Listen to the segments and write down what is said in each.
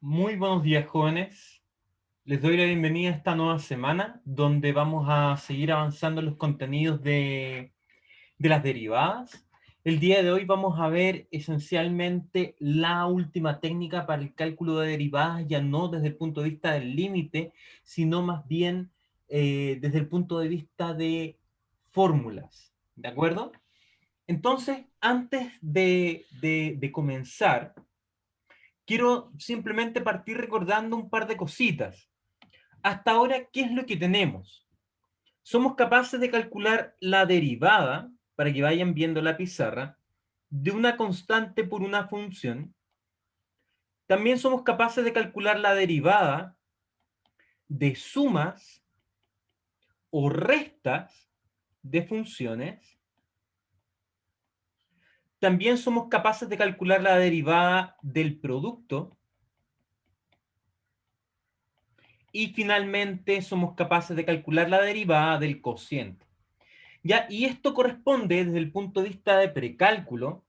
Muy buenos días, jóvenes. Les doy la bienvenida a esta nueva semana, donde vamos a seguir avanzando en los contenidos de las derivadas. El día de hoy vamos a ver esencialmente la última técnica para el cálculo de derivadas, ya no desde el punto de vista del límite, sino más bien desde el punto de vista de fórmulas. ¿De acuerdo? Entonces, antes de comenzar, quiero simplemente partir recordando un par de cositas. Hasta ahora, ¿qué es lo que tenemos? Somos capaces de calcular la derivada, para que vayan viendo la pizarra, de una constante por una función. También somos capaces de calcular la derivada de sumas o restas de funciones. También somos capaces de calcular la derivada del producto. Y finalmente somos capaces de calcular la derivada del cociente. ¿Ya? Y esto corresponde desde el punto de vista de precálculo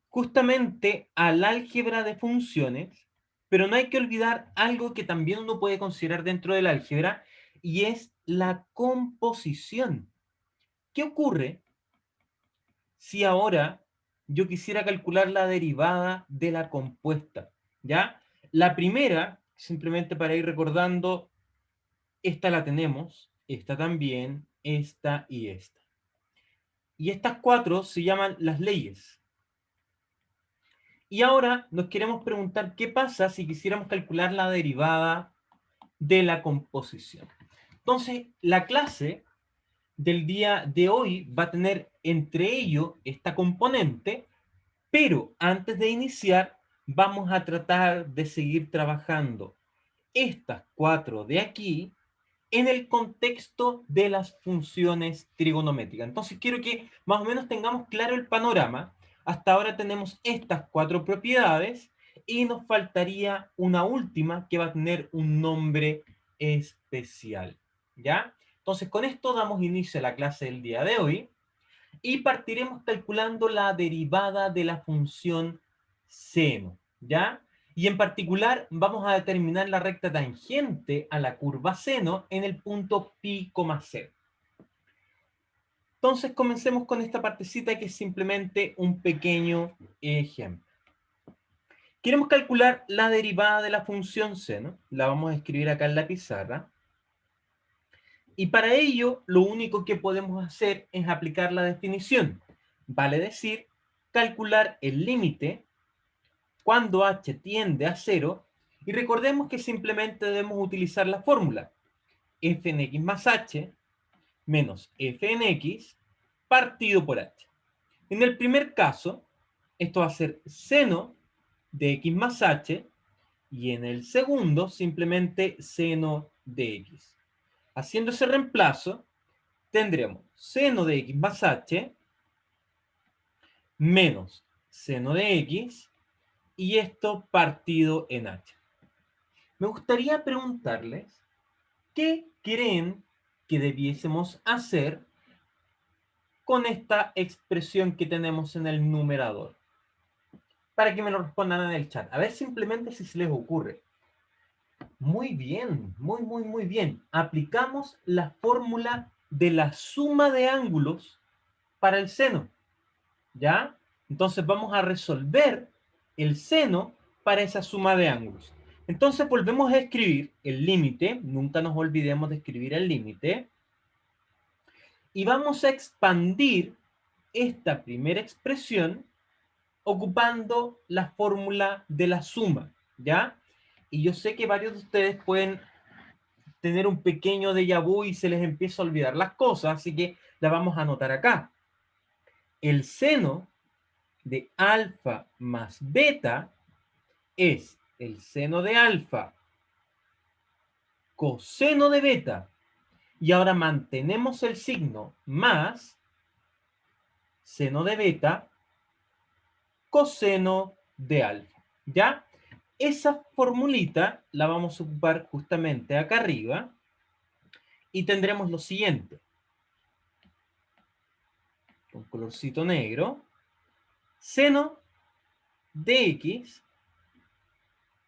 justamente al álgebra de funciones, pero no hay que olvidar algo que también uno puede considerar dentro del álgebra, y es la composición. ¿Qué ocurre si ahora yo quisiera calcular la derivada de la compuesta? ¿Ya? La primera, simplemente para ir recordando, esta la tenemos, esta también, esta y esta. Y estas cuatro se llaman las leyes. Y ahora nos queremos preguntar qué pasa si quisiéramos calcular la derivada de la composición. Entonces, la clase del día de hoy va a tener entre ello esta componente, pero antes de iniciar vamos a tratar de seguir trabajando estas cuatro de aquí en el contexto de las funciones trigonométricas. Entonces quiero que más o menos tengamos claro el panorama. Hasta ahora tenemos estas cuatro propiedades y nos faltaría una última que va a tener un nombre especial. ¿Ya? Entonces con esto damos inicio a la clase del día de hoy y partiremos calculando la derivada de la función seno. ¿Ya? Y en particular vamos a determinar la recta tangente a la curva seno en el punto pi, cero. Entonces comencemos con esta partecita que es simplemente un pequeño ejemplo. Queremos calcular la derivada de la función seno. La vamos a escribir acá en la pizarra. Y para ello lo único que podemos hacer es aplicar la definición. Vale decir, calcular el límite cuando h tiende a 0, y recordemos que simplemente debemos utilizar la fórmula f en x más h menos f en x partido por h. En el primer caso, esto va a ser seno de x más h, y en el segundo, simplemente seno de x. Haciendo ese reemplazo, tendremos seno de x más h menos seno de x, y esto partido en h. Me gustaría preguntarles, ¿qué creen que debiésemos hacer con esta expresión que tenemos en el numerador? Para que me lo respondan en el chat. A ver simplemente si se les ocurre. Muy bien, muy bien. Aplicamos la fórmula de la suma de ángulos para el seno. ¿Ya? Entonces vamos a resolver el seno para esa suma de ángulos. Entonces volvemos a escribir el límite, nunca nos olvidemos de escribir el límite, y vamos a expandir esta primera expresión ocupando la fórmula de la suma, ¿ya? Y yo sé que varios de ustedes pueden tener un pequeño déjà vu y se les empieza a olvidar las cosas, así que la vamos a anotar acá. El seno de alfa más beta es el seno de alfa coseno de beta, y ahora mantenemos el signo más seno de beta coseno de alfa. ¿Ya? Esa formulita la vamos a ocupar justamente acá arriba y tendremos lo siguiente. Con colorcito negro. Seno de x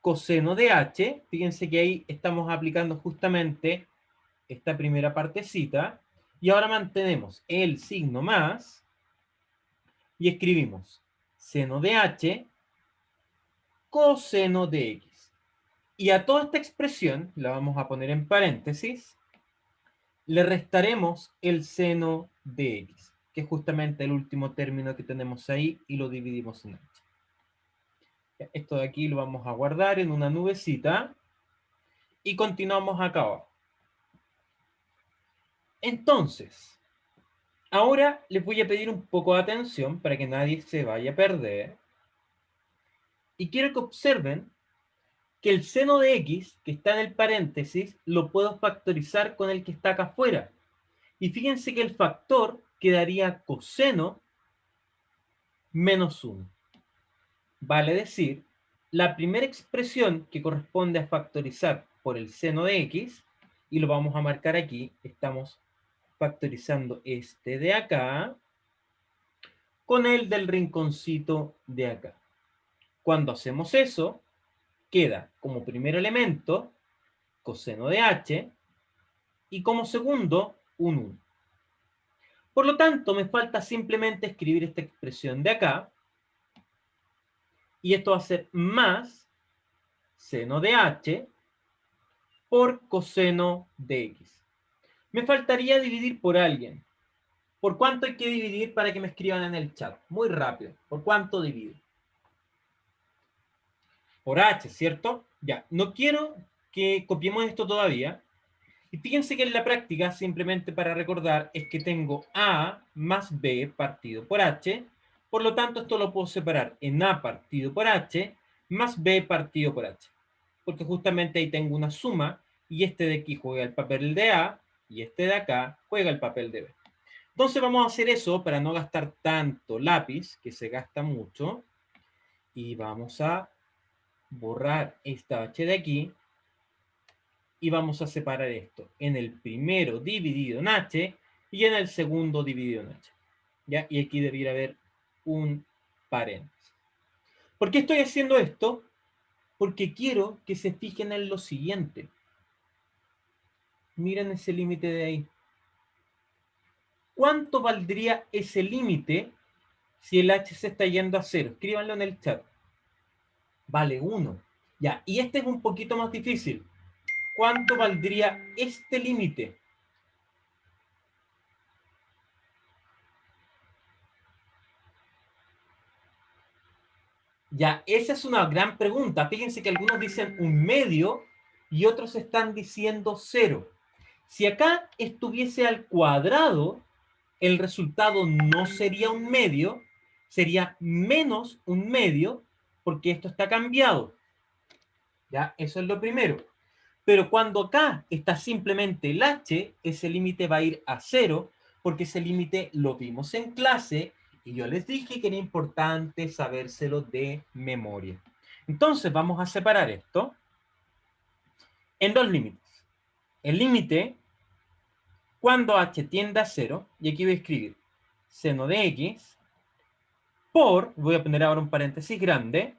coseno de h. Fíjense que ahí estamos aplicando justamente esta primera partecita. Y ahora mantenemos el signo más y escribimos seno de h coseno de x. Y a toda esta expresión, la vamos a poner en paréntesis, le restaremos el seno de x, que es justamente el último término que tenemos ahí, y lo dividimos en h. Esto de aquí lo vamos a guardar en una nubecita y continuamos acá abajo. Entonces, ahora les voy a pedir un poco de atención para que nadie se vaya a perder. Y quiero que observen que el seno de x, que está en el paréntesis, lo puedo factorizar con el que está acá afuera. Y fíjense que el factor quedaría coseno menos 1. Vale decir, la primera expresión que corresponde a factorizar por el seno de x, y lo vamos a marcar aquí, estamos factorizando este de acá con el del rinconcito de acá. Cuando hacemos eso, queda como primer elemento coseno de h y como segundo un 1. Por lo tanto, me falta simplemente escribir esta expresión de acá, y esto va a ser más seno de h por coseno de x. Me faltaría dividir por alguien. ¿Por cuánto hay que dividir para que me escriban en el chat? Muy rápido. ¿Por cuánto divido? Por h, ¿cierto? Ya, no quiero que copiemos esto todavía. Y fíjense que en la práctica, simplemente para recordar, es que tengo a más b partido por h. Por lo tanto, esto lo puedo separar en a partido por h más b partido por h. Porque justamente ahí tengo una suma y este de aquí juega el papel de a y este de acá juega el papel de b. Entonces vamos a hacer eso para no gastar tanto lápiz, que se gasta mucho. Y vamos a borrar esta h de aquí. Y vamos a separar esto en el primero dividido en h y en el segundo dividido en h. ¿Ya? Y aquí debiera haber un paréntesis. ¿Por qué estoy haciendo esto? Porque quiero que se fijen en lo siguiente. Miren ese límite de ahí. ¿Cuánto valdría ese límite si el h se está yendo a 0? Escríbanlo en el chat. Vale 1. Ya, y este es un poquito más difícil. ¿Cuánto valdría este límite? Ya, esa es una gran pregunta. Fíjense que algunos dicen un medio y otros están diciendo 0. Si acá estuviese al cuadrado, el resultado no sería un medio, sería menos un medio, porque esto está cambiado. Ya, eso es lo primero. Pero cuando acá está simplemente el h, ese límite va a ir a 0, porque ese límite lo vimos en clase y yo les dije que era importante sabérselo de memoria. Entonces vamos a separar esto en dos límites. El límite cuando h tiende a 0, y aquí voy a escribir seno de x por, voy a poner ahora un paréntesis grande,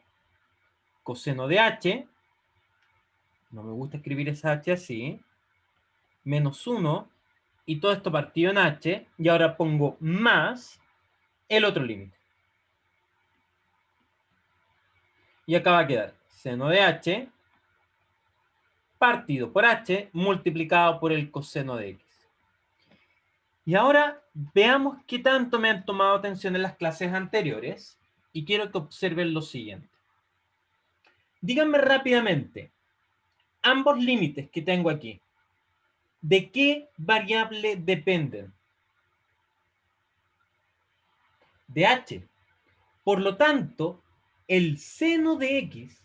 coseno de h, no me gusta escribir esa h así, menos 1, y todo esto partido en h, y ahora pongo más el otro límite. Y acá va a quedar seno de h partido por h multiplicado por el coseno de x. Y ahora veamos qué tanto me han tomado atención en las clases anteriores, y quiero que observen lo siguiente. Díganme rápidamente, ambos límites que tengo aquí, ¿de qué variable dependen? De h. Por lo tanto, el seno de x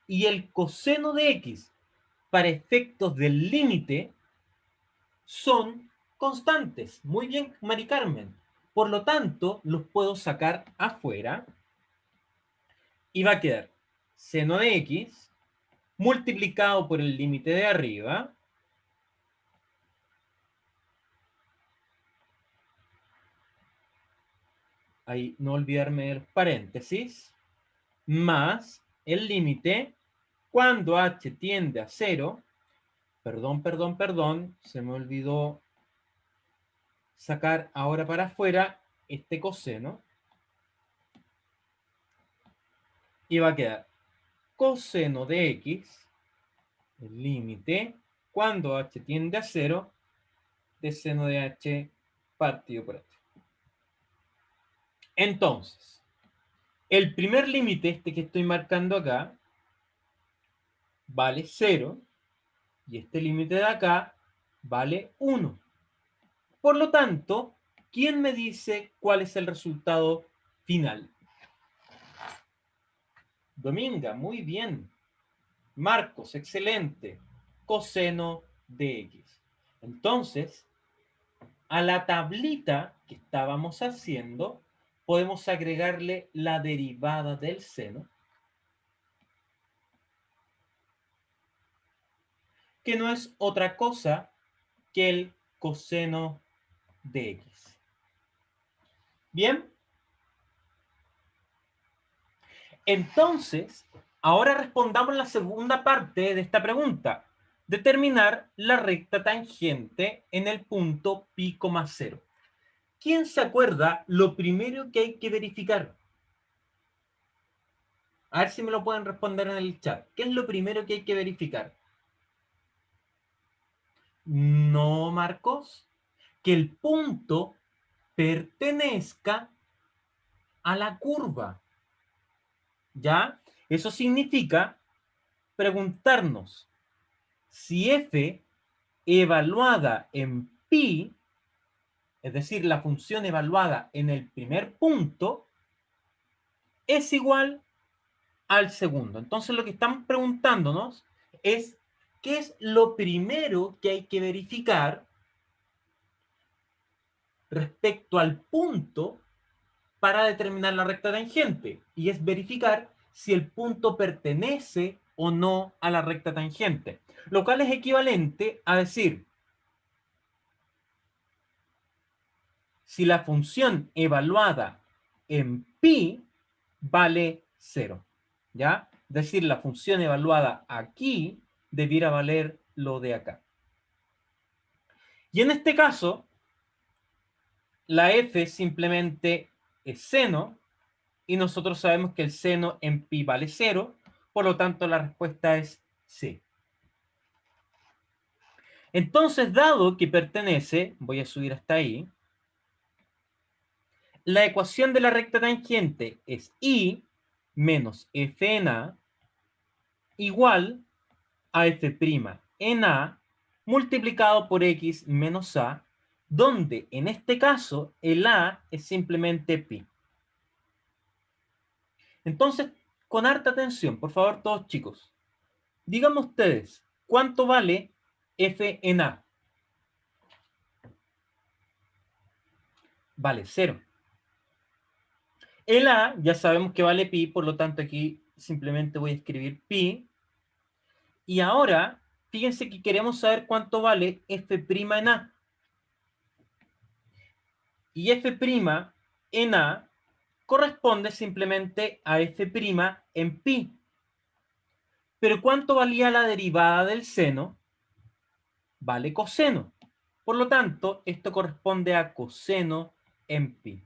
y el coseno de x para efectos del límite son constantes. Muy bien, Mari Carmen. Por lo tanto, los puedo sacar afuera y va a quedar seno de x multiplicado por el límite de arriba ahí no olvidarme de los paréntesis, más el límite cuando h tiende a 0, perdón, se me olvidó sacar ahora para afuera este coseno, y va a quedar coseno de x, el límite, cuando h tiende a 0, de seno de h partido por h. Entonces, el primer límite, este que estoy marcando acá, vale 0, y este límite de acá vale 1. Por lo tanto, ¿quién me dice cuál es el resultado final? Dominga, muy bien. Marcos, excelente. Coseno de x. Entonces, a la tablita que estábamos haciendo, podemos agregarle la derivada del seno, que no es otra cosa que el coseno de x. ¿Bien? Entonces, ahora respondamos la segunda parte de esta pregunta. Determinar la recta tangente en el punto pi, 0. ¿Quién se acuerda lo primero que hay que verificar? A ver si me lo pueden responder en el chat. ¿Qué es lo primero que hay que verificar? No, Marcos. Que el punto pertenezca a la curva. ¿Ya? Eso significa preguntarnos si f evaluada en pi, es decir, la función evaluada en el primer punto, es igual al segundo. Entonces lo que estamos preguntándonos es qué es lo primero que hay que verificar respecto al punto para determinar la recta tangente, y es verificar si el punto pertenece o no a la recta tangente, lo cual es equivalente a decir si la función evaluada en pi vale 0, ¿ya? Es decir, la función evaluada aquí debiera valer lo de acá. Y en este caso, la f simplemente es seno, y nosotros sabemos que el seno en pi vale 0, por lo tanto la respuesta es C. Entonces, dado que pertenece, voy a subir hasta ahí, la ecuación de la recta tangente es I menos f en A igual a f' en A multiplicado por x menos A, donde en este caso el A es simplemente pi. Entonces, con harta atención, por favor, todos chicos, díganme ustedes, ¿cuánto vale f en A? Vale 0. El A ya sabemos que vale pi, por lo tanto aquí simplemente voy a escribir pi. Y ahora, fíjense que queremos saber cuánto vale f' en A. Y f' en A corresponde simplemente a f' en pi. Pero ¿cuánto valía la derivada del seno? Vale coseno. Por lo tanto, esto corresponde a coseno en pi.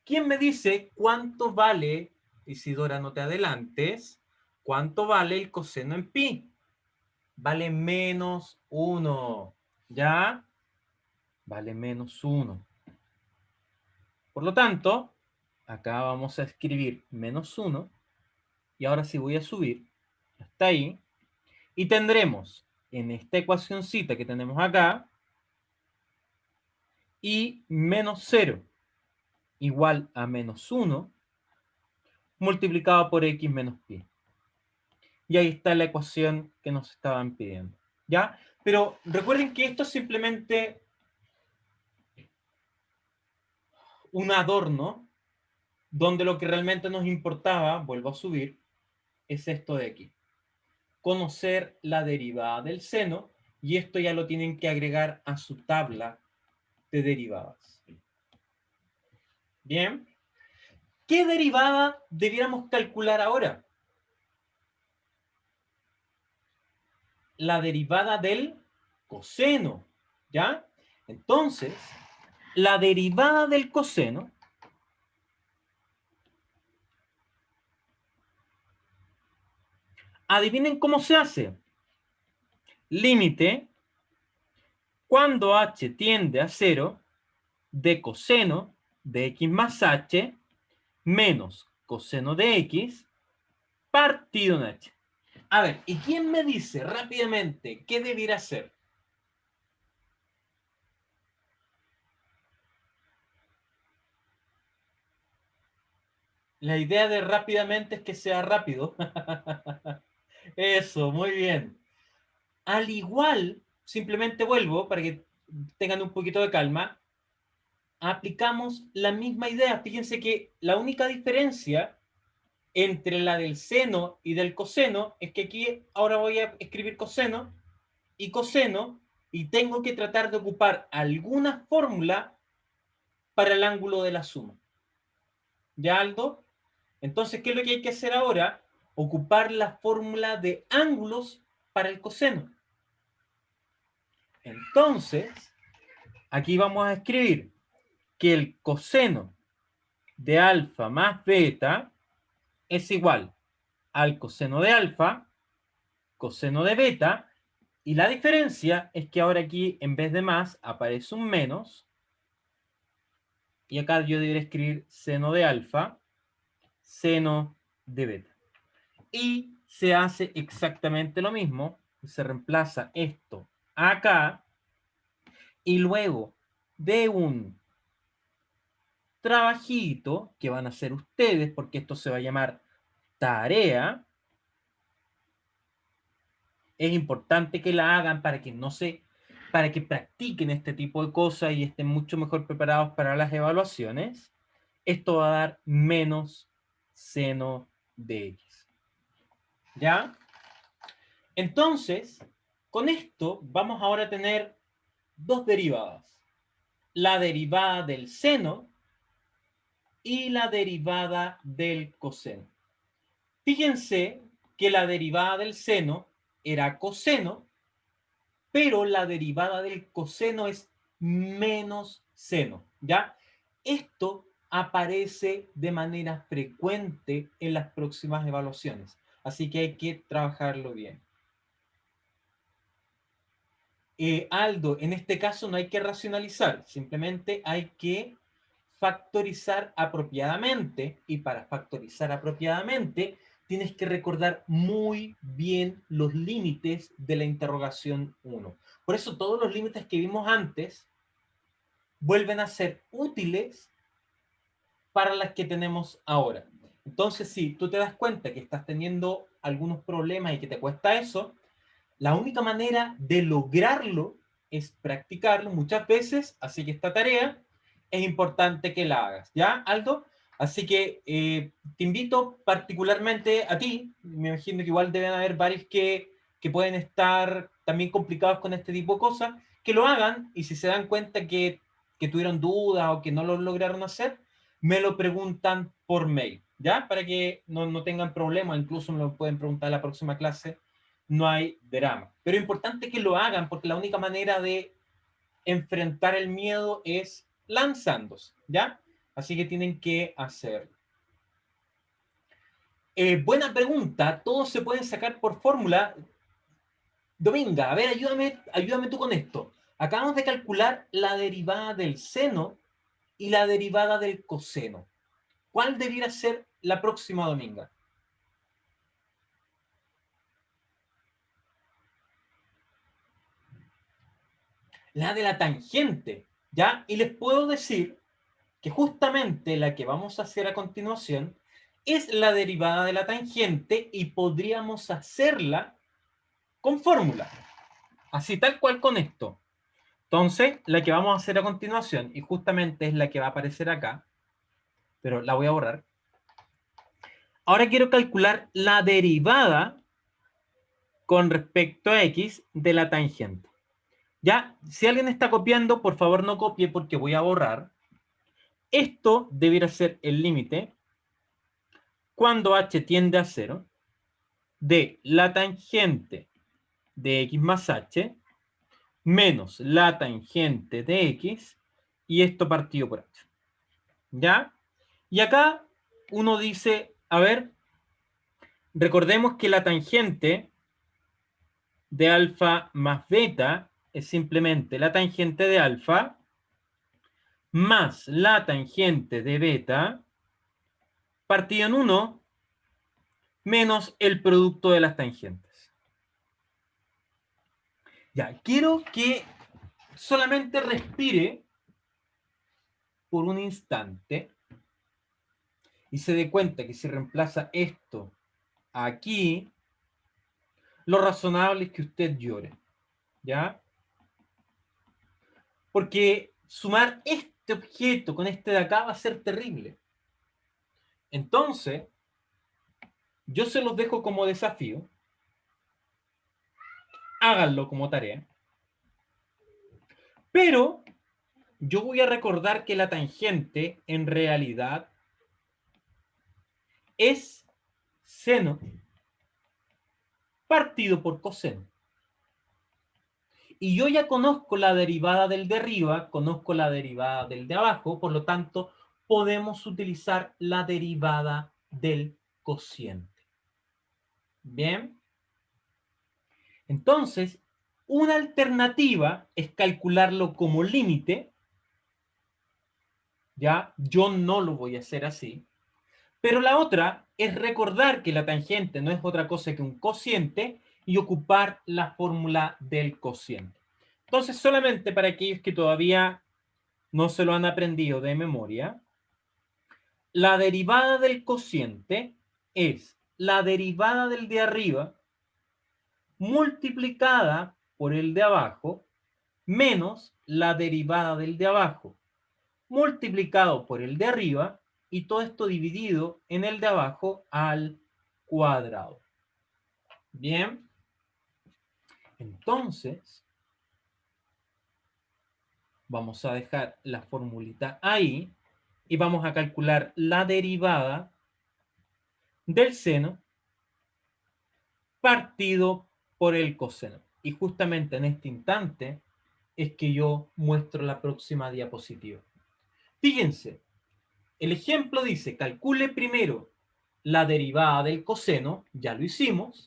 ¿Quién me dice cuánto vale, Isidora, no te adelantes, cuánto vale el coseno en pi? Vale menos 1, ¿ya? Vale menos 1. Por lo tanto, acá vamos a escribir menos 1, y ahora sí voy a subir hasta ahí, y tendremos en esta ecuacioncita que tenemos acá, y menos 0 igual a menos 1 multiplicado por x menos pi. Y ahí está la ecuación que nos estaban pidiendo, ¿ya? Pero recuerden que esto es simplemente un adorno, donde lo que realmente nos importaba, vuelvo a subir, es esto de aquí. Conocer la derivada del seno, y esto ya lo tienen que agregar a su tabla de derivadas. Bien. ¿Qué derivada debiéramos calcular ahora? la derivada del coseno, ¿ya? Entonces, la derivada del coseno adivinen cómo se hace. Límite, cuando h tiende a 0, de coseno de x más h menos coseno de x partido en h. A ver, ¿y quién me dice rápidamente qué debiera hacer? La idea de rápidamente es que sea rápido. Eso, muy bien. Al igual, simplemente vuelvo para que tengan un poquito de calma, aplicamos la misma idea. Fíjense que la única diferencia entre la del seno y del coseno es que aquí ahora voy a escribir coseno y tengo que tratar de ocupar alguna fórmula para el ángulo de la suma. ¿Ya, Aldo? Entonces, ¿qué es lo que hay que hacer ahora? Ocupar la fórmula de ángulos para el coseno. Entonces, aquí vamos a escribir que el coseno de alfa más beta es igual al coseno de alfa, coseno de beta, y la diferencia es que ahora aquí, en vez de más, aparece un menos, y acá yo debería escribir seno de alfa, seno de beta. Y se hace exactamente lo mismo, se reemplaza esto acá, y luego de un trabajito que van a hacer ustedes, porque esto se va a llamar tarea, es importante que la hagan para que practiquen este tipo de cosas y estén mucho mejor preparados para las evaluaciones. Esto va a dar menos seno de x. ¿Ya? Entonces, con esto vamos ahora a tener dos derivadas. La derivada del seno y la derivada del coseno. Fíjense que la derivada del seno era coseno, pero la derivada del coseno es menos seno, ¿ya? Esto aparece de manera frecuente en las próximas evaluaciones, así que hay que trabajarlo bien. Aldo, en este caso no hay que racionalizar, simplemente hay que factorizar apropiadamente, y para factorizar apropiadamente tienes que recordar muy bien los límites de la interrogación 1. Por eso todos los límites que vimos antes vuelven a ser útiles para las que tenemos ahora. Entonces, si tú te das cuenta que estás teniendo algunos problemas y que te cuesta eso, la única manera de lograrlo es practicarlo muchas veces, así que esta tarea es importante que la hagas, ¿ya, Aldo? Así que te invito particularmente a ti, me imagino que igual deben haber varios que pueden estar también complicados con este tipo de cosas, que lo hagan y si se dan cuenta que tuvieron dudas o que no lo lograron hacer, me lo preguntan por mail, ¿ya? Para que no tengan problemas, incluso me lo pueden preguntar en la próxima clase, no hay drama. Pero es importante que lo hagan porque la única manera de enfrentar el miedo es lanzándose, ¿ya? Así que tienen que hacerlo. Buena pregunta, todos se pueden sacar por fórmula. Dominga, a ver, ayúdame tú con esto. Acabamos de calcular la derivada del seno y la derivada del coseno. ¿Cuál debiera ser la próxima, Dominga? La de la tangente, ¿ya? Y les puedo decir que justamente la que vamos a hacer a continuación es la derivada de la tangente y podríamos hacerla con fórmula, así tal cual con esto. Entonces, la que vamos a hacer a continuación, y justamente es la que va a aparecer acá, pero la voy a borrar. Ahora quiero calcular la derivada con respecto a x de la tangente. Ya, si alguien está copiando, por favor no copie porque voy a borrar. Esto debiera ser el límite cuando h tiende a 0 de la tangente de x más h menos la tangente de x y esto partido por h. ¿Ya? Y acá uno dice, a ver, recordemos que la tangente de alfa más beta es simplemente la tangente de alfa más la tangente de beta partido en 1 menos el producto de las tangentes. Ya, quiero que solamente respire por un instante y se dé cuenta que si reemplaza esto aquí, lo razonable es que usted llore, ¿ya? Porque sumar este objeto con este de acá va a ser terrible. Entonces, yo se los dejo como desafío. Háganlo como tarea. Pero yo voy a recordar que la tangente en realidad es seno partido por coseno. Y yo ya conozco la derivada del de arriba, conozco la derivada del de abajo, por lo tanto, podemos utilizar la derivada del cociente. Bien. Entonces, una alternativa es calcularlo como límite. Ya, yo no lo voy a hacer así. Pero la otra es recordar que la tangente no es otra cosa que un cociente y ocupar la fórmula del cociente. Entonces, solamente para aquellos que todavía no se lo han aprendido de memoria, la derivada del cociente es la derivada del de arriba multiplicada por el de abajo menos la derivada del de abajo multiplicado por el de arriba y todo esto dividido en el de abajo al cuadrado. Bien, entonces vamos a dejar la formulita ahí y vamos a calcular la derivada del seno partido por el coseno. Y justamente en este instante es que yo muestro la próxima diapositiva. Fíjense, el ejemplo dice, calcule primero la derivada del coseno, ya lo hicimos,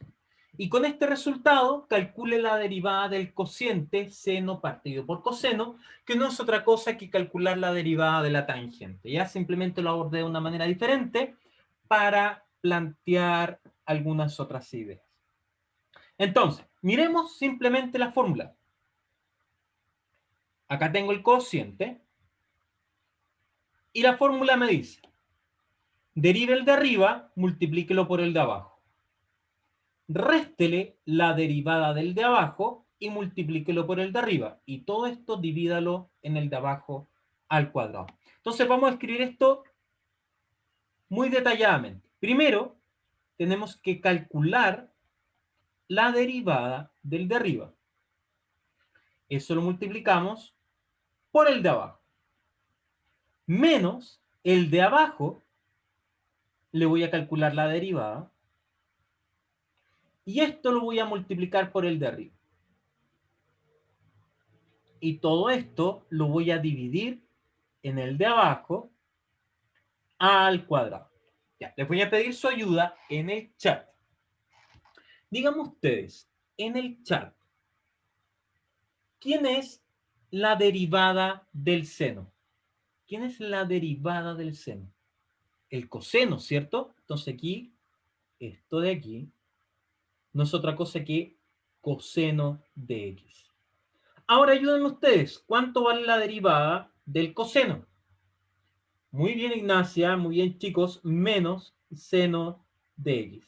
y con este resultado calcule la derivada del cociente seno partido por coseno, que no es otra cosa que calcular la derivada de la tangente. Ya simplemente lo abordé de una manera diferente para plantear algunas otras ideas. Entonces, miremos simplemente la fórmula. Acá tengo el cociente y la fórmula me dice, derive el de arriba, multiplíquelo por el de abajo. Réstele la derivada del de abajo y multiplíquelo por el de arriba. Y todo esto divídalo en el de abajo al cuadrado. Entonces vamos a escribir esto muy detalladamente. Primero, tenemos que calcular la derivada del de arriba. Eso lo multiplicamos por el de abajo. Menos el de abajo, le voy a calcular la derivada. Y esto lo voy a multiplicar por el de arriba. Y todo esto lo voy a dividir en el de abajo al cuadrado. Ya, les voy a pedir su ayuda en el chat. Díganme ustedes, en el chat, ¿quién es la derivada del seno? ¿Quién es la derivada del seno? El coseno, ¿cierto? Entonces aquí, esto de aquí, no es otra cosa que coseno de x. Ahora ayúdenme ustedes, ¿cuánto vale la derivada del coseno? Muy bien, Ignacia, muy bien, chicos, menos seno de x.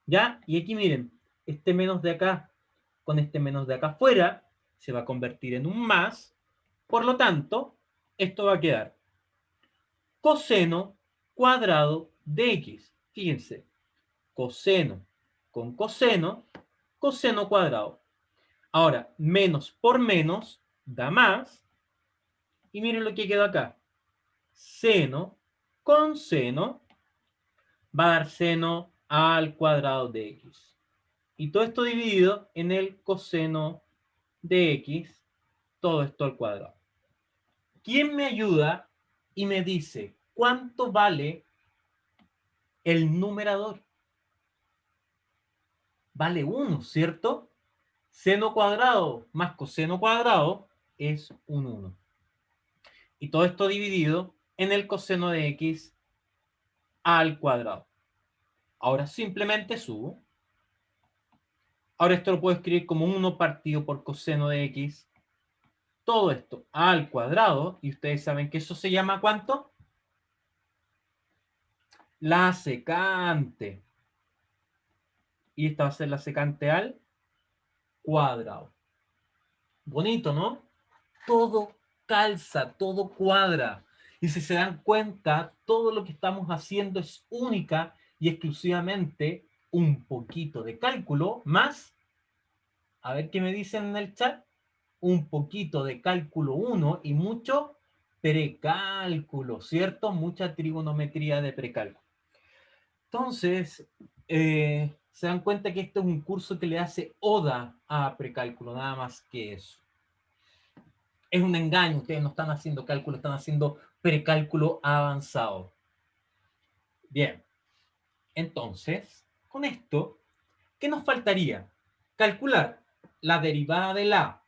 ¿Ya? Y aquí miren, este menos de acá con este menos de acá afuera se va a convertir en un más. Por lo tanto, esto va a quedar coseno cuadrado de x. Fíjense, coseno con coseno, coseno cuadrado. Ahora, menos por menos da más. Y miren lo que quedó acá. Seno con seno va a dar seno al cuadrado de x. Y todo esto dividido en el coseno de x, todo esto al cuadrado. ¿Quién me ayuda y me dice cuánto vale el numerador? Vale 1, ¿cierto? Seno cuadrado más coseno cuadrado es un 1. Y todo esto dividido en el coseno de x al cuadrado. Ahora simplemente subo. Ahora esto lo puedo escribir como 1 partido por coseno de x. Todo esto al cuadrado. Y ustedes saben que eso se llama ¿cuánto? La secante. Y esta va a ser la secante al cuadrado. Bonito, ¿no? Todo calza, todo cuadra. Y si se dan cuenta, todo lo que estamos haciendo es única y exclusivamente un poquito de cálculo más, a ver qué me dicen en el chat, un poquito de cálculo 1 y mucho precálculo, ¿cierto? Mucha trigonometría de precálculo. Entonces, se dan cuenta que este es un curso que le hace oda a precálculo, nada más que eso. Es un engaño, ustedes no están haciendo cálculo, están haciendo precálculo avanzado. Bien, entonces, con esto, ¿qué nos faltaría? Calcular la derivada de la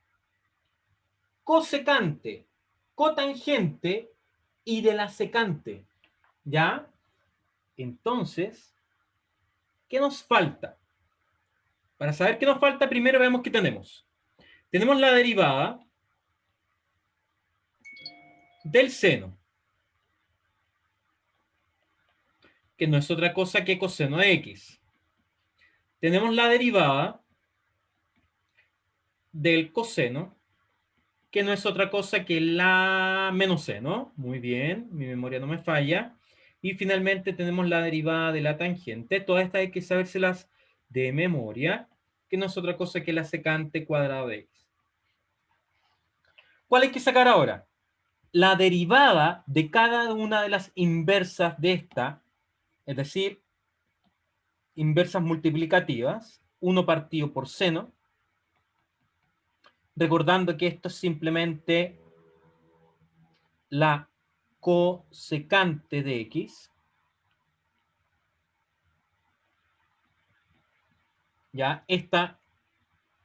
cosecante, cotangente y de la secante. ¿Ya? Entonces, ¿qué nos falta? Para saber qué nos falta, primero veamos qué tenemos. Tenemos la derivada del seno, que no es otra cosa que coseno de x. Tenemos la derivada del coseno, que no es otra cosa que la menos seno. Muy bien, mi memoria no me falla. Y finalmente tenemos la derivada de la tangente. Todas estas hay que sabérselas de memoria, que no es otra cosa que la secante cuadrada de x. ¿Cuál hay que sacar ahora? La derivada de cada una de las inversas de esta, es decir, inversas multiplicativas, 1 partido por seno, recordando que esto es simplemente la cosecante de x, ¿ya? Esta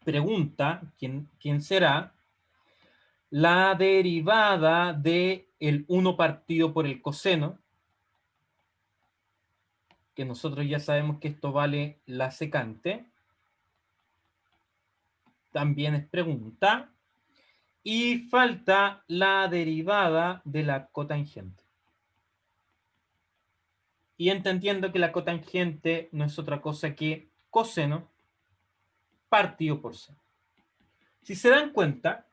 pregunta, ¿quién será? La derivada de el 1 partido por el coseno, que nosotros ya sabemos que esto vale la secante, también es pregunta, y falta la derivada de la cotangente. Y entendiendo que la cotangente no es otra cosa que coseno partido por seno. Si se dan cuenta,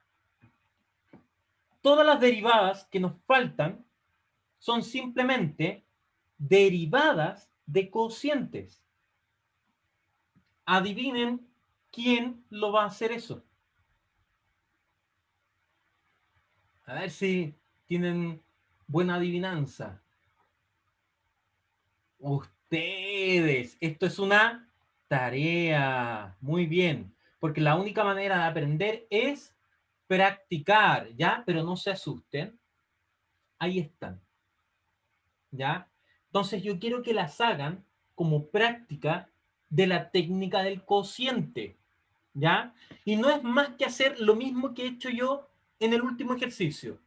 todas las derivadas que nos faltan son simplemente derivadas de cocientes. Adivinen quién lo va a hacer eso. A ver si tienen buena adivinanza. Ustedes, esto es una tarea. Muy bien, porque la única manera de aprender es practicar, ¿ya? Pero no se asusten. Ahí están, ¿ya? Entonces yo quiero que las hagan como práctica de la técnica del cociente, ¿ya? Y no es más que hacer lo mismo que he hecho yo en el último ejercicio.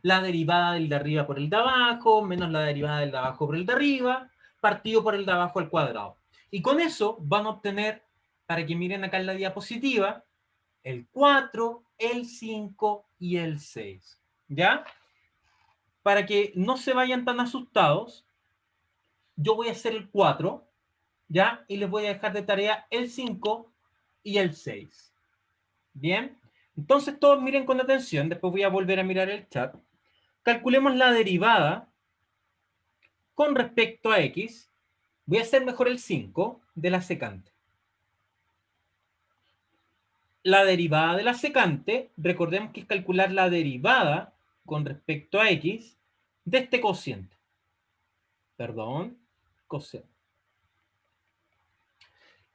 La derivada del de arriba por el de abajo, menos la derivada del de abajo por el de arriba, partido por el de abajo al cuadrado. Y con eso van a obtener, para que miren acá en la diapositiva, el 4, el 5 y el 6. ¿Ya? Para que no se vayan tan asustados, yo voy a hacer el 4, ¿ya? Y les voy a dejar de tarea el 5 y el 6. Bien, entonces todos miren con atención, después voy a volver a mirar el chat. Calculemos la derivada con respecto a x. Voy a hacer mejor el 5 de la secante. La derivada de la secante, recordemos que es calcular la derivada con respecto a x de este cociente. Perdón, coseno.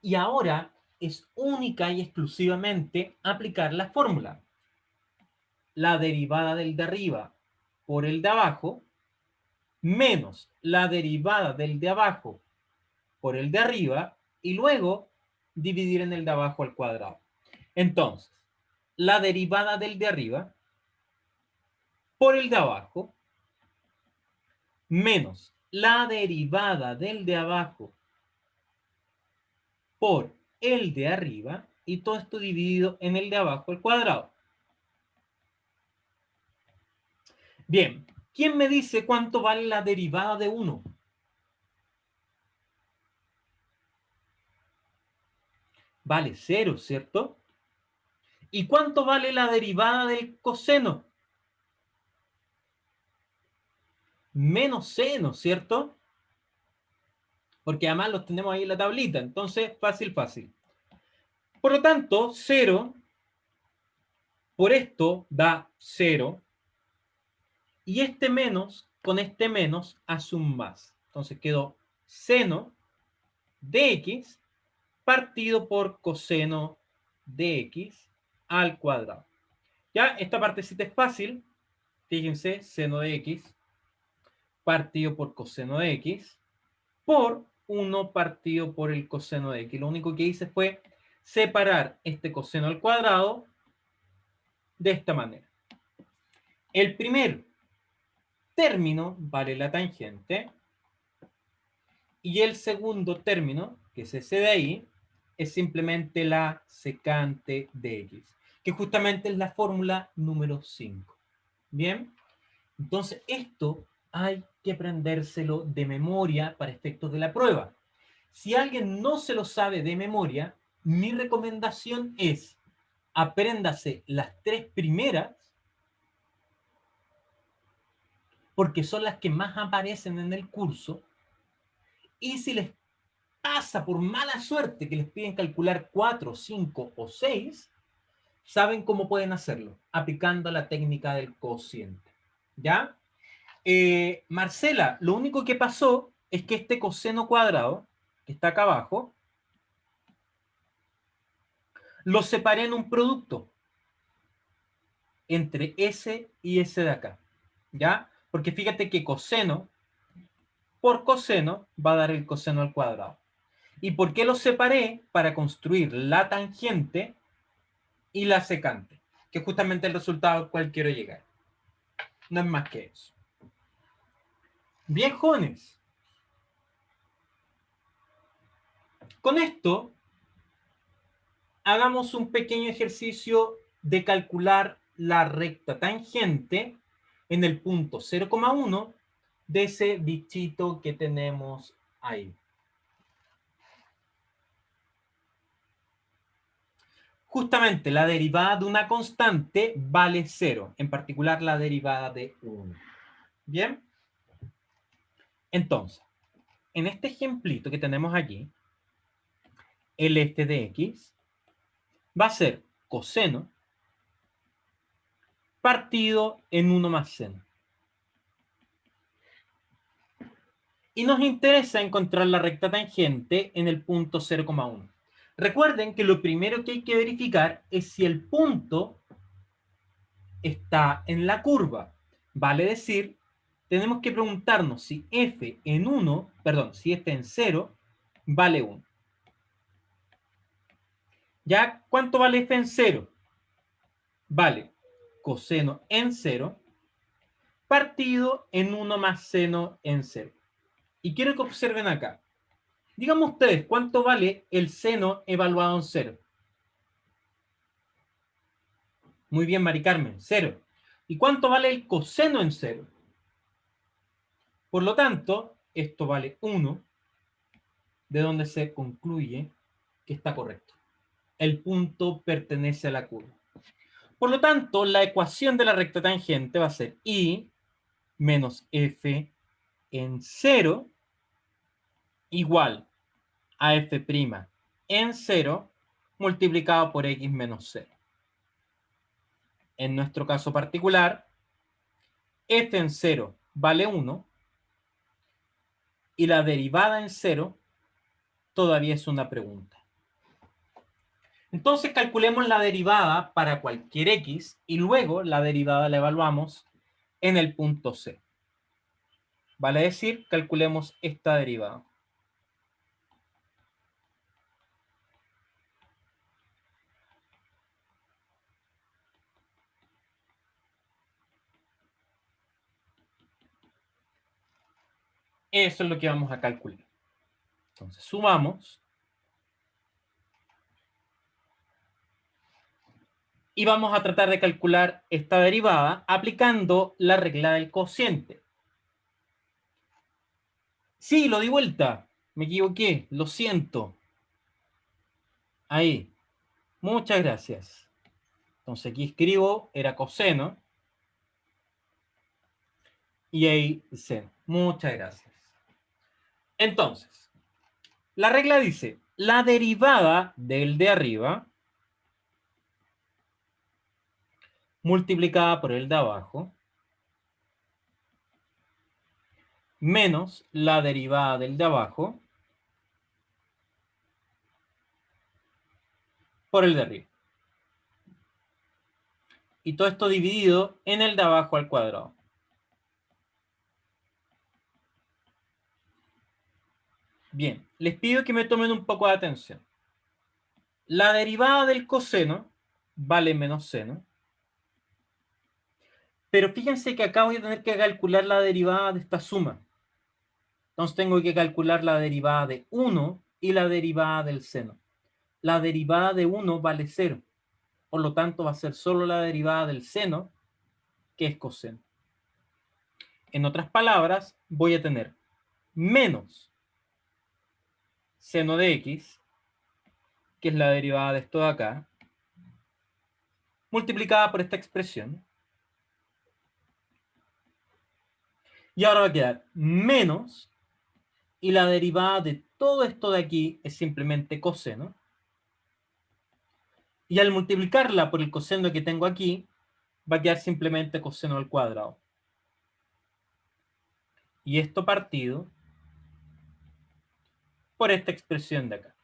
Y ahora es única y exclusivamente aplicar la fórmula. La derivada del de arriba por el de abajo menos la derivada del de abajo por el de arriba y luego dividir en el de abajo al cuadrado. Entonces, la derivada del de arriba por el de abajo menos la derivada del de abajo por el de arriba y todo esto dividido en el de abajo al cuadrado. Bien, ¿quién me dice cuánto vale la derivada de 1? Vale 0, ¿cierto? ¿Y cuánto vale la derivada del coseno? Menos seno, ¿cierto? Porque además los tenemos ahí en la tablita. Entonces, fácil, fácil. Por lo tanto, 0 por esto da 0. Y este menos con este menos hace un más. Entonces quedó seno de x partido por coseno de x al cuadrado. Ya, esta partecita es fácil. Fíjense, seno de x partido por coseno de x por 1 partido por el coseno de x. Lo único que hice fue separar este coseno al cuadrado de esta manera. El primer término vale la tangente y el segundo término, que es ese de ahí, es simplemente la secante de x, que justamente es la fórmula número 5. Bien, entonces esto hay que aprendérselo de memoria para efectos de la prueba. Si alguien no se lo sabe de memoria, mi recomendación es apréndase las 3 primeras porque son las que más aparecen en el curso, y si les pasa por mala suerte que les piden calcular 4, 5 o 6, saben cómo pueden hacerlo, aplicando la técnica del cociente. ¿Ya? Marcela, lo único que pasó es que este coseno cuadrado, que está acá abajo, lo separé en un producto entre ese y ese de acá. ¿Ya? Porque fíjate que coseno por coseno va a dar el coseno al cuadrado. ¿Y por qué los separé? Para construir la tangente y la secante, que es justamente el resultado al cual quiero llegar. No es más que eso. Bien, jóvenes. Con esto, hagamos un pequeño ejercicio de calcular la recta tangente en el punto 0,1 de ese bichito que tenemos ahí. Justamente la derivada de una constante vale 0, en particular la derivada de 1. ¿Bien? Entonces, en este ejemplito que tenemos aquí, el f de x va a ser coseno partido en 1 más seno. Y nos interesa encontrar la recta tangente en el punto 0,1. Recuerden que lo primero que hay que verificar es si el punto está en la curva. Vale decir, tenemos que preguntarnos si f en 1, perdón, si f en 0 vale 1. ¿Ya cuánto vale f en 0? Vale coseno en 0 partido en 1 más seno en 0. Y quiero que observen acá. Díganme ustedes, ¿cuánto vale el seno evaluado en 0? Muy bien, Mari Carmen, 0. ¿Y cuánto vale el coseno en 0? Por lo tanto, esto vale 1, de donde se concluye que está correcto. El punto pertenece a la curva. Por lo tanto, la ecuación de la recta tangente va a ser y menos f en 0 igual a f' en 0 multiplicado por x menos 0. En nuestro caso particular, f en 0 vale 1 y la derivada en 0 todavía es una pregunta. Entonces calculemos la derivada para cualquier x y luego la derivada la evaluamos en el punto C. Vale decir, calculemos esta derivada. Eso es lo que vamos a calcular. Entonces sumamos. Y vamos a tratar de calcular esta derivada aplicando la regla del cociente. Sí, lo di vuelta. Me equivoqué. Lo siento. Ahí. Muchas gracias. Entonces aquí escribo, era coseno. Y ahí seno. Muchas gracias. Entonces, la regla dice, la derivada del de arriba multiplicada por el de abajo menos la derivada del de abajo por el de arriba. Y todo esto dividido en el de abajo al cuadrado. Bien, les pido que me tomen un poco de atención. La derivada del coseno vale menos seno. Pero fíjense que acá voy a tener que calcular la derivada de esta suma. Entonces tengo que calcular la derivada de 1 y la derivada del seno. La derivada de 1 vale 0. Por lo tanto, va a ser solo la derivada del seno, que es coseno. En otras palabras, voy a tener menos seno de x, que es la derivada de esto de acá, multiplicada por esta expresión. Y ahora va a quedar menos, y la derivada de todo esto de aquí es simplemente coseno. Y al multiplicarla por el coseno que tengo aquí, va a quedar simplemente coseno al cuadrado. Y esto partido por esta expresión de acá.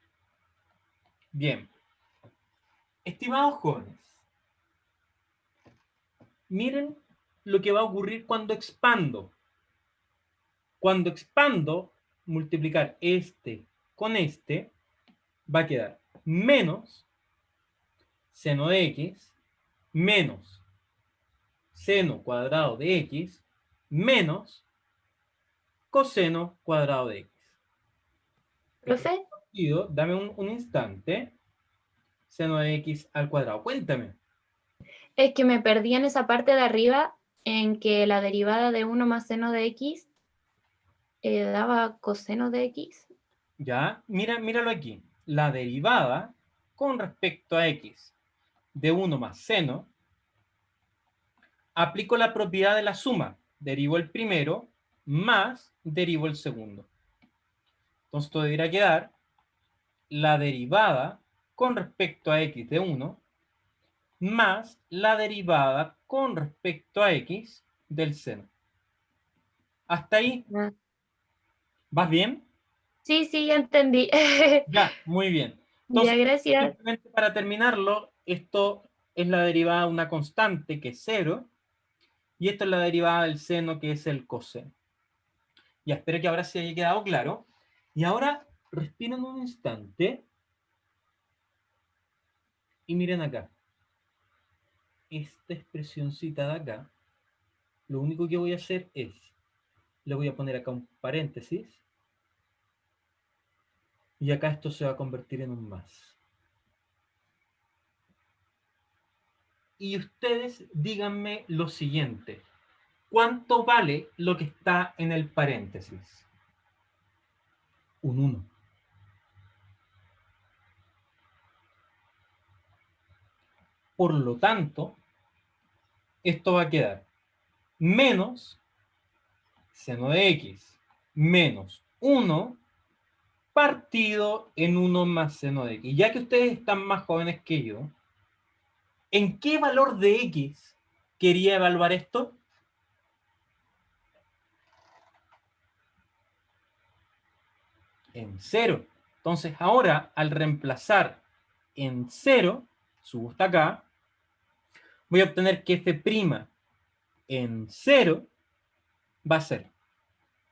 Bien. Estimados jóvenes, miren lo que va a ocurrir cuando expando. Cuando expando, multiplicar este con este, va a quedar menos seno de x menos seno cuadrado de x menos coseno cuadrado de x. Profe, Dame un instante. Seno de x al cuadrado. Cuéntame. es que me perdí en esa parte de arriba en que la derivada de 1 más seno de x daba coseno de x. Ya, míralo aquí. La derivada con respecto a x de 1 más seno, aplico la propiedad de la suma. Derivo el primero más derivo el segundo. Entonces esto debería quedar la derivada con respecto a x de 1 más la derivada con respecto a x del seno. ¿Hasta ahí? Ah. ¿Vas bien? Sí, sí, ya entendí. Ya, muy bien. Ya, Entonces, gracias. simplemente para terminarlo, esto es la derivada de una constante que es 0 y esto es la derivada del seno que es el coseno. Ya, espero que ahora se haya quedado claro. Y ahora respiren un instante y miren acá. Esta expresioncita de acá, lo único que voy a hacer es, le voy a poner acá un paréntesis y acá esto se va a convertir en un más. Y ustedes díganme lo siguiente. ¿Cuánto vale lo que está en el paréntesis? Un 1. Por lo tanto, esto va a quedar menos seno de x menos 1 partido en 1 más seno de x. Ya que ustedes están más jóvenes que yo, ¿en qué valor de x quería evaluar esto? En 0. Entonces ahora, al reemplazar en 0, subo hasta acá, voy a obtener que f' en 0 va a ser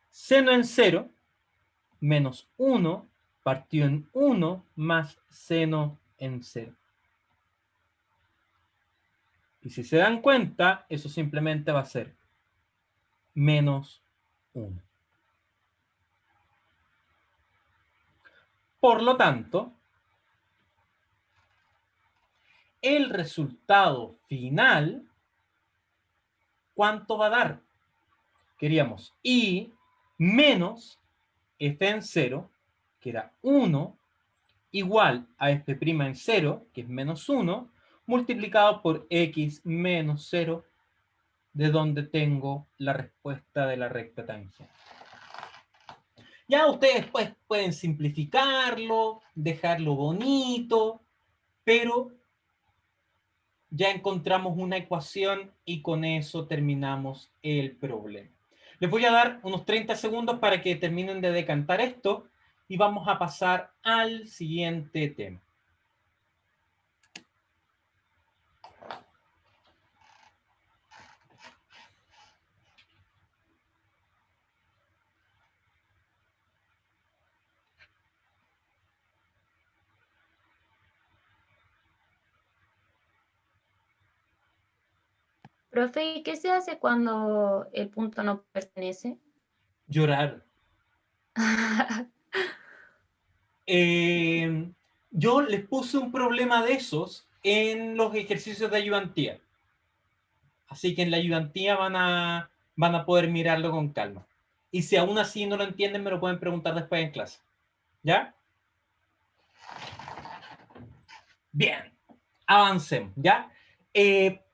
seno en 0 menos 1 partido en 1 más seno en 0. Y si se dan cuenta, eso simplemente va a ser menos 1. Por lo tanto, el resultado final, ¿cuánto va a dar? Queríamos y menos f en 0, que era 1, igual a f' en 0, que es menos 1, multiplicado por x menos 0, de donde tengo la respuesta de la recta tangente. Ya ustedes pues pueden simplificarlo, dejarlo bonito, pero ya encontramos una ecuación y con eso terminamos el problema. Les voy a dar unos 30 segundos para que terminen de decantar esto y vamos a pasar al siguiente tema. Profe, ¿y qué se hace cuando el punto no pertenece? Llorar. Yo les puse un problema de esos en los ejercicios de ayudantía. Así que en la ayudantía van a poder mirarlo con calma. Y si aún así no lo entienden, me lo pueden preguntar después en clase. ¿Ya? Bien, avancemos, ¿ya?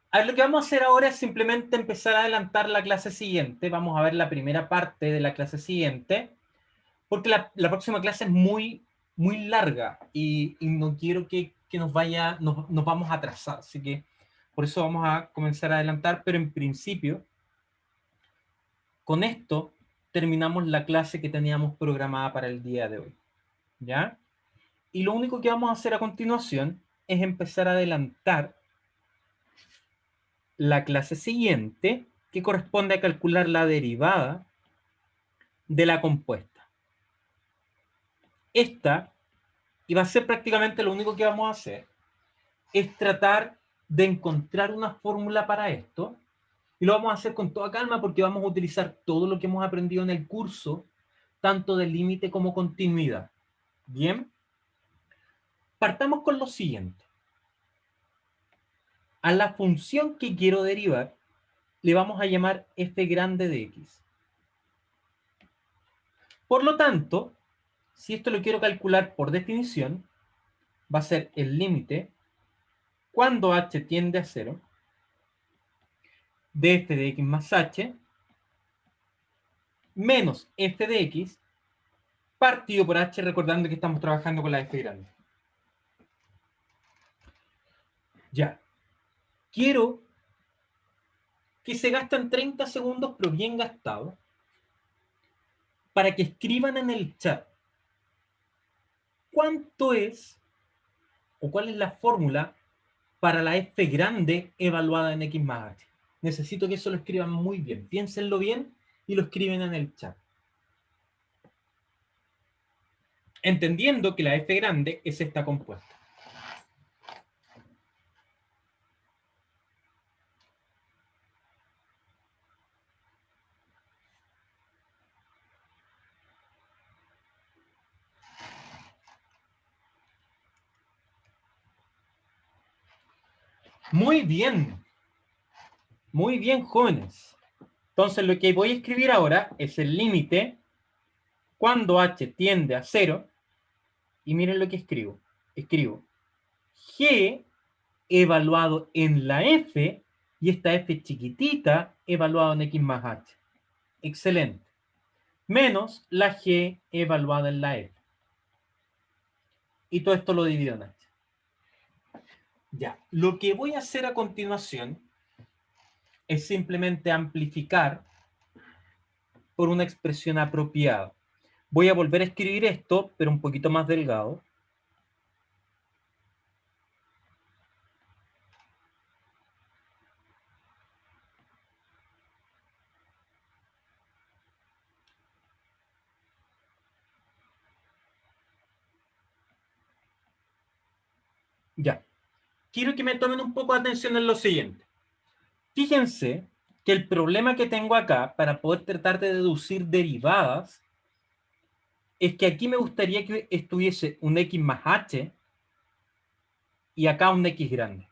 A ver, lo que vamos a hacer ahora es simplemente empezar a adelantar la clase siguiente. Vamos a ver la primera parte de la clase siguiente, porque la próxima clase es muy larga y no quiero que nos vamos a atrasar. Así que por eso vamos a comenzar a adelantar, pero en principio, con esto terminamos la clase que teníamos programada para el día de hoy, ¿ya? Y lo único que vamos a hacer a continuación es empezar a adelantar la clase siguiente, que corresponde a calcular la derivada de la compuesta. Esta, y va a ser prácticamente lo único que vamos a hacer, es tratar de encontrar una fórmula para esto, y lo vamos a hacer con toda calma porque vamos a utilizar todo lo que hemos aprendido en el curso, tanto de límite como continuidad. Bien, partamos con lo siguiente. A la función que quiero derivar le vamos a llamar f grande de x. Por lo tanto, si esto lo quiero calcular por definición, va a ser el límite cuando h tiende a 0 de f de x más h menos f de x partido por h, recordando que estamos trabajando con la f grande. Ya. Quiero que se gastan 30 segundos, pero bien gastados, para que escriban en el chat cuánto es o cuál es la fórmula para la f grande evaluada en x más h. Necesito que eso lo escriban muy bien. Piénsenlo bien y lo escriben en el chat. Entendiendo que la f grande es esta compuesta. Muy bien. Muy bien, jóvenes. Entonces lo que voy a escribir ahora es el límite cuando h tiende a 0. Y miren lo que escribo. Escribo g evaluado en la f y esta f chiquitita evaluado en x más h. Excelente. Menos la g evaluada en la f. Y todo esto lo divido en h. Ya, lo que voy a hacer a continuación es simplemente amplificar por una expresión apropiada. Voy a volver a escribir esto, pero un poquito más delgado. quiero que me tomen un poco de atención en lo siguiente. Fíjense que el problema que tengo acá para poder tratar de deducir derivadas es que aquí me gustaría que estuviese un x más h y acá un x grande.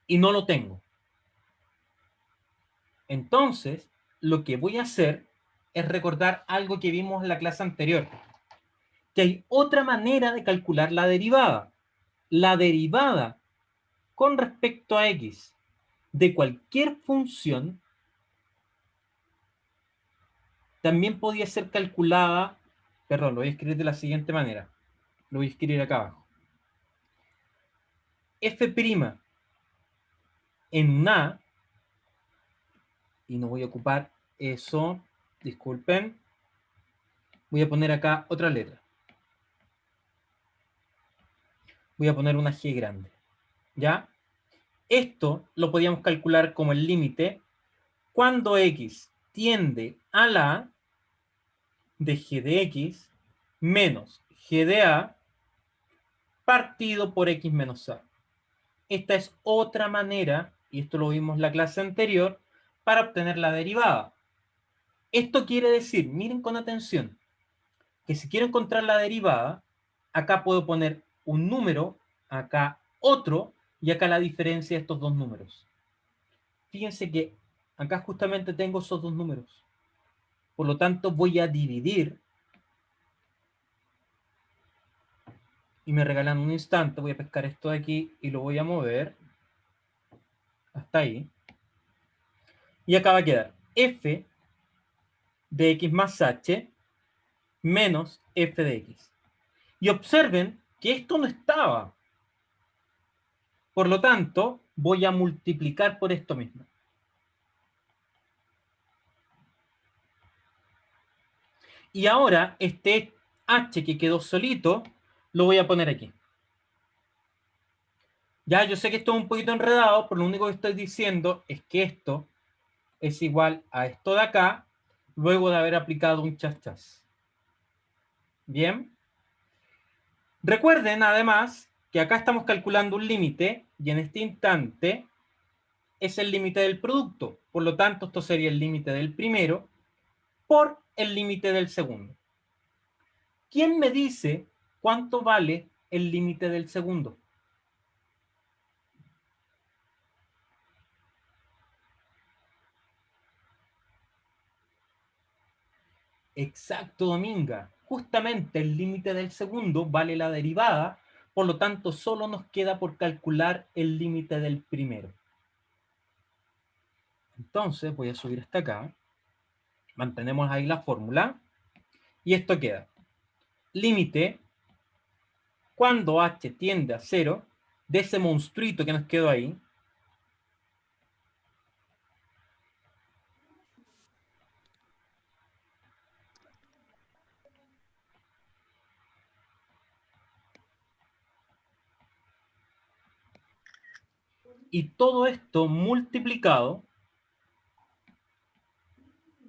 Y no lo tengo. Entonces, lo que voy a hacer es recordar algo que vimos en la clase anterior, que hay otra manera de calcular la derivada. La derivada con respecto a x de cualquier función también podía ser calculada, perdón, lo voy a escribir de la siguiente manera. Lo voy a escribir acá abajo. F' en un A, y no voy a ocupar eso, disculpen, voy a poner acá otra letra. Voy a poner una G grande, ¿ya? Esto lo podíamos calcular como el límite cuando x tiende a la A de g de x menos g de a partido por x menos a. Esta es otra manera, y esto lo vimos en la clase anterior, para obtener la derivada. Esto quiere decir, miren con atención, que si quiero encontrar la derivada, acá puedo poner un número, acá otro, y acá la diferencia de estos dos números. Fíjense que acá justamente tengo esos dos números. Por lo tanto, voy a dividir, y me regalan un instante, voy a pescar esto de aquí y lo voy a mover hasta ahí. Y acá va a quedar f de x más h menos f de x. Y observen que esto no estaba. Por lo tanto, voy a multiplicar por esto mismo. Y ahora, este h que quedó solito, lo voy a poner aquí. Ya, yo sé que esto es un poquito enredado, pero lo único que estoy diciendo es que esto es igual a esto de acá, luego de haber aplicado un chas-chas. Bien. Recuerden, además, que acá estamos calculando un límite, y en este instante es el límite del producto. Por lo tanto, esto sería el límite del primero por el límite del segundo. ¿Quién me dice cuánto vale el límite del segundo? Exacto, Dominga. Justamente el límite del segundo vale la derivada, por lo tanto, solo nos queda por calcular el límite del primero. Entonces, voy a subir hasta acá. Mantenemos ahí la fórmula. Y esto queda. Límite cuando h tiende a 0 de ese monstruito que nos quedó ahí. Y todo esto multiplicado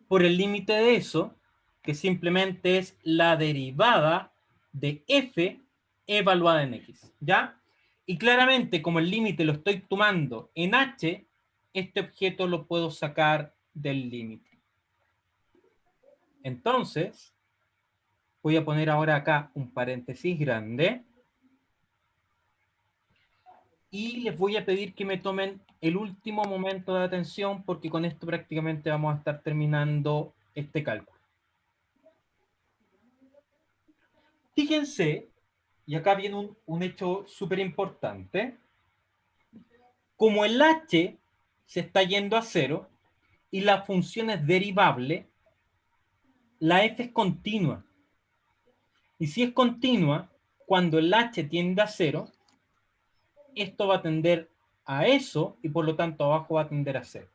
por el límite de eso, que simplemente es la derivada de f evaluada en x, ¿ya? Y claramente, como el límite lo estoy tomando en h, este objeto lo puedo sacar del límite. Entonces, voy a poner ahora acá un paréntesis grande y les voy a pedir que me tomen el último momento de atención porque con esto prácticamente vamos a estar terminando este cálculo. Fíjense, y acá viene un hecho súper importante, como el h se está yendo a 0 y la función es derivable, la f es continua. Y si es continua, cuando el h tiende a 0, esto va a tender a eso y por lo tanto abajo va a tender a 0.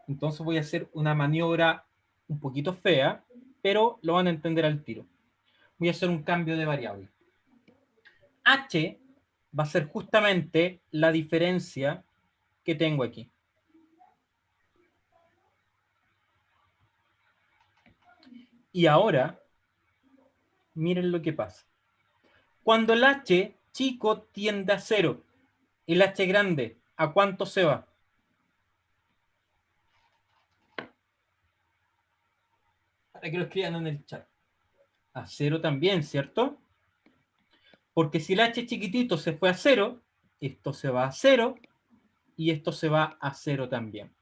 Entonces voy a hacer una maniobra un poquito fea, pero lo van a entender al tiro. Voy a hacer un cambio de variable. H va a ser justamente la diferencia que tengo aquí. Y ahora, miren lo que pasa. Cuando el h chico tiende a 0, el H grande, ¿a cuánto se va? Para que lo escriban en el chat. A 0 también, ¿cierto? Porque si el H chiquitito se fue a 0, esto se va a 0 y esto se va a 0 también.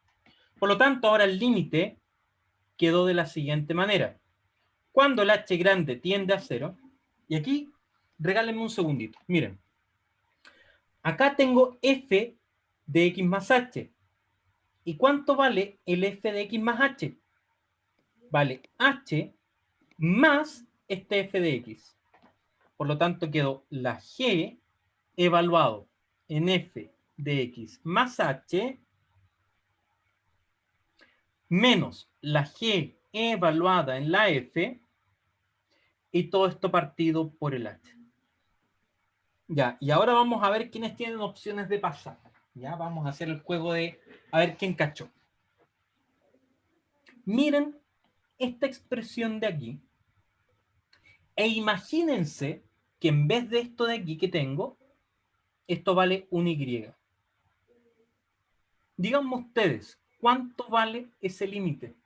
Por lo tanto, ahora el límite quedó de la siguiente manera. Cuando el H grande tiende a 0, y aquí regálenme un segundito, miren. Acá tengo f de x más h. ¿Y cuánto vale el f de x más h? Vale h más este f de x. Por lo tanto, quedó la g evaluado en f de x más h menos la g evaluada en la f y todo esto partido por el h. Ya, y ahora vamos a ver quiénes tienen opciones de pasar. Ya, vamos a hacer el juego de a ver quién cachó. Miren esta expresión de aquí e imagínense que en vez de esto de aquí que tengo, esto vale un y. Díganme ustedes, ¿cuánto vale ese límite?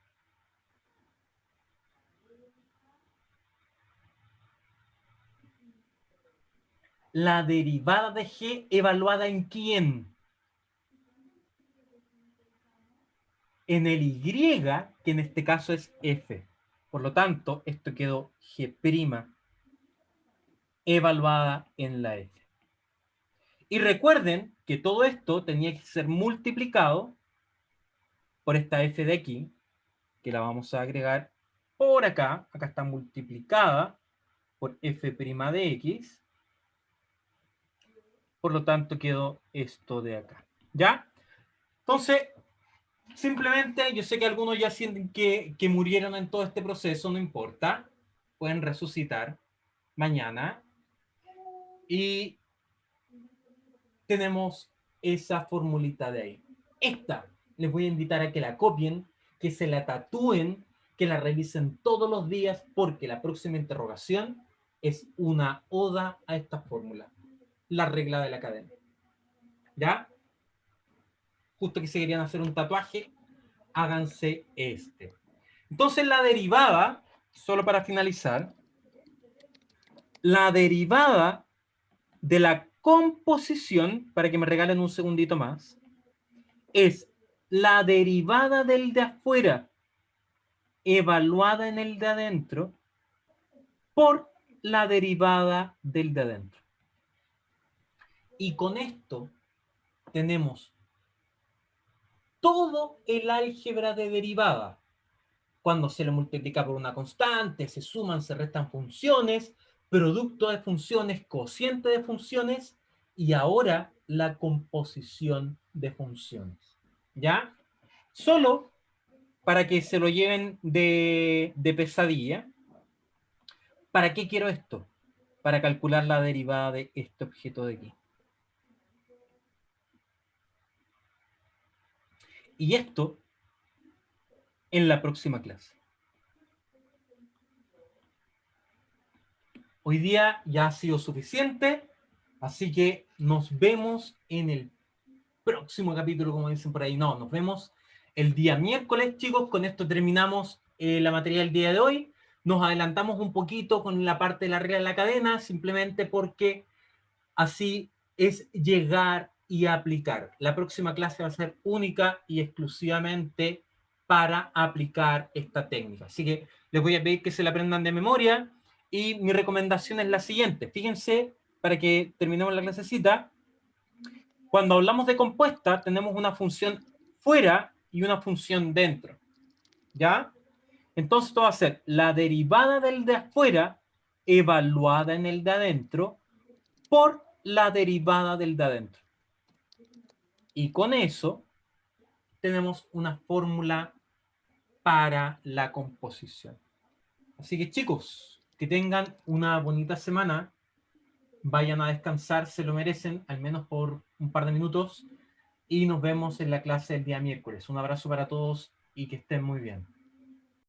La derivada de g evaluada en quién? En el y, que en este caso es f. Por lo tanto, esto quedó g' evaluada en la f. Y recuerden que todo esto tenía que ser multiplicado por esta f de aquí, que la vamos a agregar por acá. Acá está multiplicada por f' de x. Por lo tanto, quedó esto de acá. ¿Ya? Entonces, simplemente, yo sé que algunos ya sienten que murieron en todo este proceso, no importa. Pueden resucitar mañana. Y tenemos esa formulita de ahí. Esta les voy a invitar a que la copien, que se la tatúen, que la revisen todos los días, porque la próxima interrogación es una oda a esta fórmula. La regla de la cadena. ¿Ya? Justo que se querían hacer un tatuaje, háganse este. Entonces la derivada, solo para finalizar, la derivada de la composición, para que me regalen un segundito más, es la derivada del de afuera evaluada en el de adentro por la derivada del de adentro. Y con esto tenemos todo el álgebra de derivada. Cuando se le multiplica por una constante, se suman, se restan funciones, producto de funciones, cociente de funciones, y ahora la composición de funciones. ¿Ya? Solo para que se lo lleven de pesadilla. ¿Para qué quiero esto? Para calcular la derivada de este objeto de aquí. Y esto en la próxima clase. Hoy día ya ha sido suficiente, así que nos vemos en el próximo capítulo, como dicen por ahí. No, nos vemos el día miércoles, chicos. Con esto terminamos la materia del día de hoy. Nos adelantamos un poquito con la parte de la regla de la cadena, simplemente porque así es llegar y aplicar. La próxima clase va a ser única y exclusivamente para aplicar esta técnica. Así que les voy a pedir que se la aprendan de memoria y mi recomendación es la siguiente. Fíjense, para que terminemos la clasecita, cuando hablamos de compuesta tenemos una función fuera y una función dentro. ¿Ya? Entonces esto va a ser la derivada del de afuera evaluada en el de adentro por la derivada del de adentro. Y con eso tenemos una fórmula para la composición. Así que chicos, que tengan una bonita semana. Vayan a descansar, se lo merecen, al menos por un par de minutos. Y nos vemos en la clase el día miércoles. Un abrazo para todos y que estén muy bien.